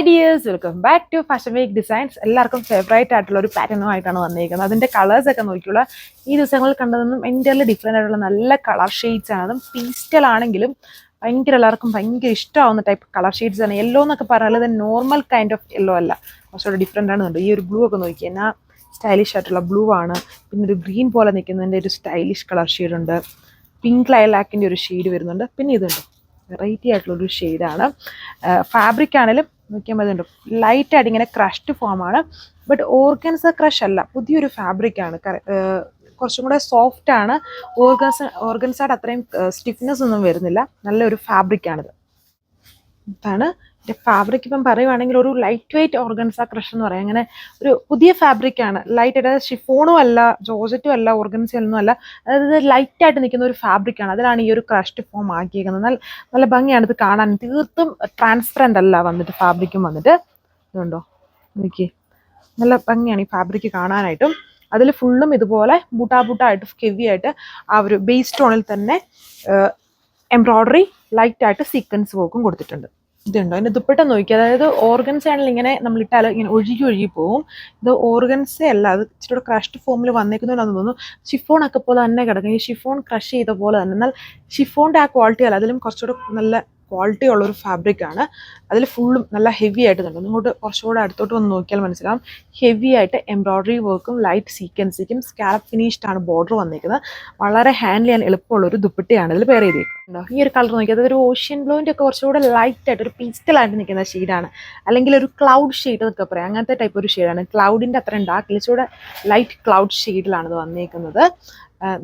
Dears, welcome back to fashion week designs. എല്ലാവർക്കും favourite ആയിട്ടുള്ള ഒരു പാറ്റേണുമായിട്ടാണ് വന്നിരിക്കുന്നത്. അതിൻ്റെ കളേഴ്സ് ഒക്കെ നോക്കിയുള്ള ഈ ദിവസങ്ങളിൽ കണ്ടതൊന്നും എൻ്റർലി ഡിഫറെൻ്റ് ആയിട്ടുള്ള നല്ല കളർ ഷെയ്ഡ്സ് ആണ്. അതും പീസ്റ്റൽ ആണെങ്കിലും എല്ലാവർക്കും ഭയങ്കര ഇഷ്ടമാവുന്ന ടൈപ്പ് കളർ ഷെയ്ഡ്സ് ആണ്. യെല്ലോ എന്നൊക്കെ പറഞ്ഞാൽ നോർമൽ കൈൻഡ് ഓഫ് യെല്ലോ അല്ല, കുറച്ചുകൂടെ ഡിഫറെൻ്റ് ആണെന്നുണ്ട്. ഈ ഒരു ബ്ലൂ ഒക്കെ നോക്കി എന്നാ സ്റ്റൈലിഷ് ആയിട്ടുള്ള ബ്ലൂ ആണ്. പിന്നെ ഒരു ഗ്രീൻ പോലെ നിൽക്കുന്നതിൻ്റെ ഒരു സ്റ്റൈലിഷ് കളർ ഷെയ്ഡുണ്ട്. പിങ്ക് ലൈലാക്കിൻ്റെ ഒരു ഷെയ്ഡ് വരുന്നുണ്ട്. പിന്നെ ഇതുണ്ട് വെറൈറ്റി ആയിട്ടുള്ളൊരു ഷെയ്ഡാണ്. ഫാബ്രിക് ആണെങ്കിലും നോക്കിയാൽ മതി, ഉണ്ട് ലൈറ്റായിട്ട് ഇങ്ങനെ ക്രഷ്ഡ് ഫോമാണ്. ബട്ട് ഓർഗൻസ ക്രഷ് അല്ല, പുതിയൊരു ഫാബ്രിക്കാണ്. കുറച്ചും കൂടെ സോഫ്റ്റ് ആണ്. ഓർഗൻസയുടെ അത്രയും സ്റ്റിഫ്നെസ് ഒന്നും വരുന്നില്ല. നല്ലൊരു ഫാബ്രിക്കാണിത്. ഇതാണ് ഇതിൻ്റെ ഫാബ്രിക്. ഇപ്പം പറയുവാണെങ്കിൽ ഒരു ലൈറ്റ് വെയ്റ്റ് ഓർഗൻസ ക്രഷ് എന്ന് പറയാം. അങ്ങനെ ഒരു പുതിയ ഫാബ്രിക്കാണ്. ലൈറ്റ് ആയിട്ട് ഷിഫോണും അല്ല, ജോർജറ്റും അല്ല, ഓർഗൻസയൊന്നും അല്ല. അതായത് ലൈറ്റായിട്ട് നിൽക്കുന്ന ഒരു ഫാബ്രിക്കാണ്. അതിലാണ് ഈ ഒരു ക്രഷ്ഡ് ഫോം ആക്കിയിരിക്കുന്നത്. നല്ല ഭംഗിയാണ് ഇത് കാണാൻ. തീർത്തും ട്രാൻസ്പെറൻ്റ് അല്ല വന്നിട്ട് ഫാബ്രിക്കും വന്നിട്ട്. ഇതുണ്ടോ നോക്കി, നല്ല ഭംഗിയാണ് ഈ ഫാബ്രിക് കാണാനായിട്ടും. അതിൽ ഫുള്ളും ഇതുപോലെ ബൂട്ടായിട്ട് ഹെവി ആയിട്ട് ആ ഒരു ബേസ് ടോണിൽ തന്നെ എംബ്രോയ്ഡറി ലൈറ്റായിട്ട് സീക്വൻസ് വർക്കും കൊടുത്തിട്ടുണ്ട്. ഇതുണ്ടോ അതിൻ്റെ ദുപ്പട്ട നോക്കി. അതായത് ഓർഗൻസ ആണെങ്കിൽ ഇങ്ങനെ നമ്മളിട്ടാൽ ഇങ്ങനെ ഒഴുകി പോകും. ഇത് ഓർഗൻസ അല്ല, അത് ഇച്ചിരി ക്രഷ്ഡ് ഫോമിൽ വന്നേക്കുന്നതാണെന്ന് തോന്നുന്നു. ഷിഫോണൊക്കെ പോലെ തന്നെ കിടക്കും. ഈ ഷിഫോൺ ക്രഷ് ചെയ്ത പോലെ തന്നെ. എന്നാൽ ഷിഫോണിൻ്റെ ആ ക്വാളിറ്റി അല്ല, അതിലും കുറച്ചുകൂടെ നല്ല ക്വാളിറ്റി ഉള്ളൊരു ഫാബ്രിക്കാണ്. അതിൽ ഫുള്ളും നല്ല ഹെവി ആയിട്ട് തന്നെ. ഇങ്ങോട്ട് കുറച്ചുകൂടെ അടുത്തോട്ട് വന്ന് നോക്കിയാൽ മനസ്സിലാവും. ഹെവി ആയിട്ട് എംബ്രോയ്ഡറി വർക്കും ലൈറ്റ് സീക്വൻസിക്കും സ്കാലപ്പ് ഫിനിഷ്ഡ് ആണ് ബോർഡർ വന്നിരിക്കുന്നത്. വളരെ ഹാൻഡിൽ ചെയ്യാൻ എളുപ്പമുള്ളൊരു ദുപ്പട്ടയാണ് ഇതിൽ പെയർ ചെയ്തിരിക്കുന്നത്. ഈ ഒരു കളർ നോക്കിയത് ഒരു ഓഷ്യൻ ബ്ലൂവിൻ്റെ ഒക്കെ കുറച്ചുകൂടെ ലൈറ്റ് ആയിട്ട് ഒരു പീസ്റ്റലായിട്ട് നിൽക്കുന്ന ഷെയ്ഡാണ്. അല്ലെങ്കിൽ ഒരു ക്ലൗഡ് ഷെയ്ഡ് എന്നൊക്കെ പറയാം. അങ്ങനത്തെ ടൈപ്പ് ഒരു ഷെയ്ഡാണ്. ക്ലൗഡിൻ്റെ അത്രയും ഡാർക്ക്, കുറച്ചുകൂടെ ലൈറ്റ് ക്ലൗഡ് ഷെയ്ഡിലാണ് ഇത് വന്നിരിക്കുന്നത്.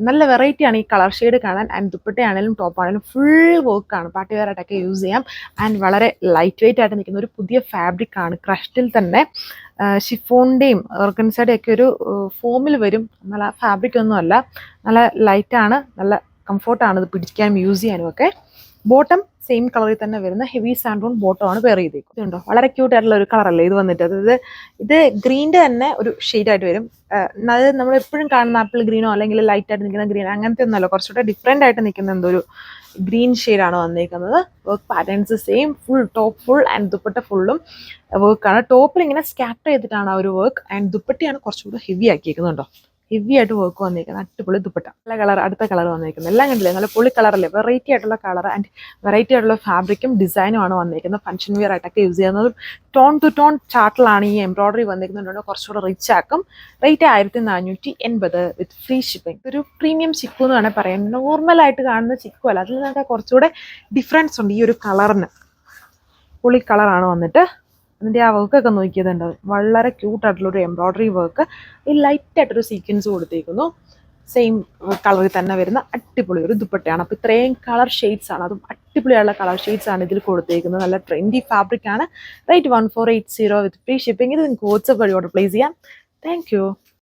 നല്ല വെറൈറ്റിയാണ് ഈ കളർ ഷെയ്ഡ് കാണാൻ. ആൻഡ് ദുപ്പട്ടയാണെങ്കിലും ടോപ്പാണെങ്കിലും ഫുൾ വർക്കാണ്. പാർട്ടി വെയർ ആയിട്ടൊക്കെ യൂസ് ചെയ്യാം. ആൻഡ് വളരെ ലൈറ്റ് വെയ്റ്റ് ആയിട്ട് നിൽക്കുന്ന ഒരു പുതിയ ഫാബ്രിക്കാണ്. ക്രഷ്ഡിൽ തന്നെ ഷിഫോണിൻ്റെയും ഓർഗൻസയുടെയും ഒക്കെ ഒരു ഫോമിൽ വരും. നല്ല ഫാബ്രിക് ഒന്നും അല്ല, നല്ല ലൈറ്റാണ്, നല്ല കംഫോർട്ടാണ് ഇത് പിടിക്കാനും യൂസ് ചെയ്യാനും ഒക്കെ. ബോട്ടം സെയിം കളറിൽ തന്നെ വരുന്ന ഹെവി സാൻഡോൺ ബോട്ടമാണ് പെയർ ചെയ്തേക്കും. ഇതുണ്ടോ വളരെ ക്യൂട്ട് ആയിട്ടുള്ള ഒരു കളറല്ലേ ഇത് വന്നിട്ട്. അതായത് ഇത് ഗ്രീൻ്റെ തന്നെ ഒരു ഷെയ്ഡായിട്ട് വരും. അതായത് നമ്മൾ എപ്പോഴും കാണുന്ന ആപ്പിൾ ഗ്രീനോ അല്ലെങ്കിൽ ലൈറ്റായിട്ട് നിൽക്കുന്ന ഗ്രീൻ അങ്ങനത്തെ ഒന്നുമല്ല, കുറച്ചുകൂടെ ഡിഫറെൻ്റ് ആയിട്ട് നിൽക്കുന്ന എന്തോ ഒരു ഗ്രീൻ ഷെയ്ഡാണ് വന്നിരിക്കുന്നത്. Work patterns same, full top full and dupatta ഫുള്ളും വർക്കാണ്. ടോപ്പിൽ ഇങ്ങനെ സ്കാറ്റർ ചെയ്തിട്ടാണ് ആ ഒരു വർക്ക്. ആൻഡ് ദുപ്പട്ടയാണ് കുറച്ചുകൂടെ ഹെവി ആക്കിയിരിക്കുന്നുണ്ടോ. ഹെവി ആയിട്ട് വർക്ക് വന്നിരിക്കുന്നത്. അടിപൊളി ദുപ്പട്ട. നല്ല കളർ, അടുത്ത കളർ വന്നിരിക്കുന്നത്. എല്ലാം കണ്ടില്ലേ, നല്ല പൊളി കളറല്ലേ. വെറൈറ്റി ആയിട്ടുള്ള കളർ ആൻഡ് വെറൈറ്റി ആയിട്ടുള്ള ഫാബ്രിക്കും ഡിസൈനും ആണ് വന്നിരിക്കുന്നത്. ഫംഗ്ഷൻ വെയർ ആയിട്ടൊക്കെ യൂസ് ചെയ്യുന്നത്. ടോൺ ടു ടോൺ ചാർട്ടിലാണ് ഈ എംബ്രോയ്ഡറി വന്നിരിക്കുന്നുണ്ട്. കുറച്ചുകൂടെ റിച്ച് ആക്കും. റേറ്റ് 1480 വിത്ത് ഫ്രീ ഷിപ്പിംഗ്. ഒരു പ്രീമിയം ചിക്കു എന്ന് വേണമെങ്കിൽ പറയാം. നോർമലായിട്ട് കാണുന്ന ചിക്കു അല്ല, അതിൽ നിന്നൊക്കെ കുറച്ചുകൂടെ ഡിഫറൻസ് ഉണ്ട് ഈ ഒരു കളറിന്. പൊളി കളറാണ് വന്നിട്ട്. അതിൻ്റെ ആ വർക്കൊക്കെ നോക്കിയതുണ്ട്. വളരെ ക്യൂട്ടായിട്ടുള്ളൊരു എംബ്രോയ്ഡറി വർക്ക്. ഈ ലൈറ്റായിട്ടൊരു സീക്വൻസ് കൊടുത്തേക്കുന്നു. സെയിം കളറിൽ തന്നെ വരുന്ന അടിപൊളി ഒരു ദുപ്പട്ടയാണ്. അപ്പോൾ ഇത്രയും കളർ ഷെയ്ഡ്സ് ആണ്, അതും അടിപൊളിയുള്ള കളർ ഷെയ്ഡ്സ് ആണ് ഇതിൽ കൊടുത്തേക്കുന്നത്. നല്ല ട്രെൻഡി ഫാബ്രിക് ആണ്. റേറ്റ് 1480 വിത്ത് ഫ്രീ ഷിപ്പിംഗ്. ഇത് നിങ്ങൾക്ക് വാട്സ്ആപ്പ് വഴി ഓർഡർ പ്ലേസ് ചെയ്യാം. Thank you.